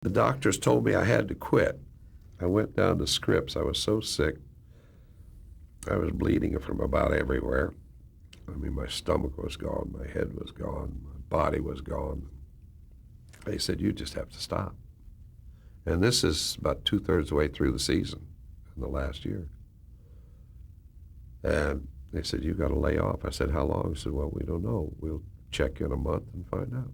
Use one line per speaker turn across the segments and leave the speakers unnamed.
The doctors told me I had to quit. I went down to Scripps. I was so sick. I was bleeding from about everywhere. I mean, my stomach was gone, my head was gone, my body was gone. They said, you just have to stop. And this is about 2/3 of the way through the season in the last year. And they said, you got to lay off. I said, how long? He said, well, we don't know. We'll check in a month and find out.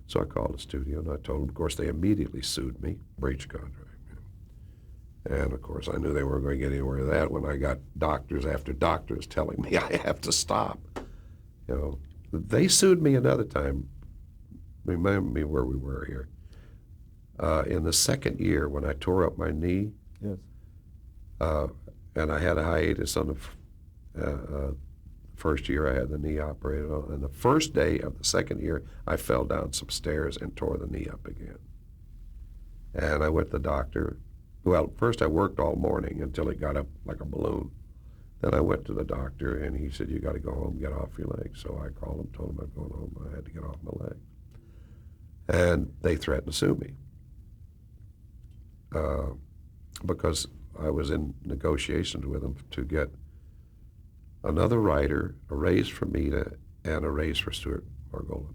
So I called the studio and I told them. Of course, they immediately sued me, breach of contract. And of course, I knew they weren't going to get anywhere with that when I got doctors after doctors telling me I have to stop. You know, they sued me another time. Remember me where we were here. In the second year, when I tore up my knee,
Yes.
and I had a hiatus on the first year I had the knee operated on. And the first day of the second year, I fell down some stairs and tore the knee up again. And I went to the doctor. Well, first I worked all morning until it got up like a balloon. Then I went to the doctor, and he said, you got to go home, get off your leg. So I called him, told him I'm going home. I had to get off my leg. And they threatened to sue me because I was in negotiations with them to get another writer, a raise for Mita, and a raise for Stuart Margolin.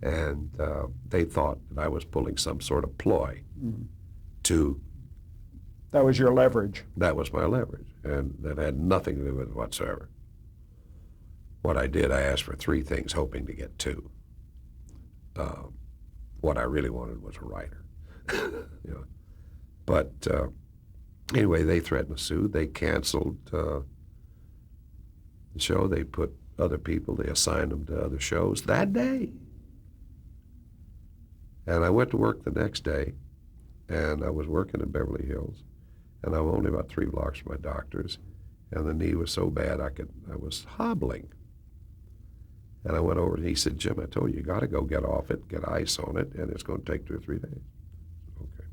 And they thought that I was pulling some sort of ploy to...
That was your leverage.
That was my leverage, and that had nothing to do with it whatsoever. What I did, I asked for 3 things, hoping to get 2. What I really wanted was a writer. You know. But anyway, they threatened to sue. They canceled the show. They put other people, they assigned them to other shows that day. And I went to work the next day, and I was working in Beverly Hills, and I was only about 3 blocks from my doctor's, and the knee was so bad I was hobbling. And I went over, and he said, Jim, I told you, you got to go get off it, get ice on it, and it's going to take 2 or 3 days. Okay.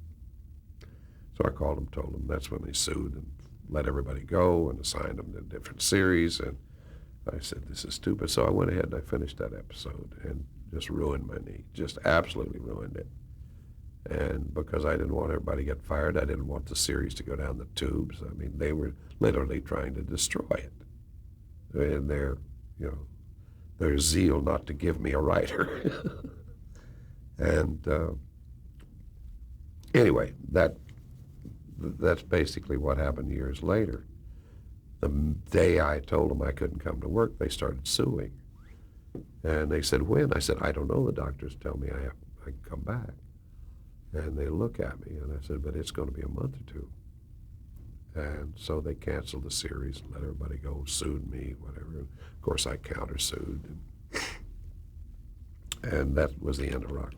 So I called him, told him. That's when they sued and let everybody go and assigned them to different series. And I said, this is stupid. So I went ahead and I finished that episode and just ruined my knee, just absolutely ruined it. And because I didn't want everybody to get fired, I didn't want the series to go down the tubes. I mean, they were literally trying to destroy it. And their zeal not to give me a writer. And anyway, that's basically what happened years later. The day I told them I couldn't come to work, they started suing. And they said, when? I said, I don't know. The doctors tell me I can come back. And they look at me, and I said, but it's going to be a month or 2. And so they canceled the series, let everybody go, sued me, whatever. And of course, I countersued. And that was the end of Rock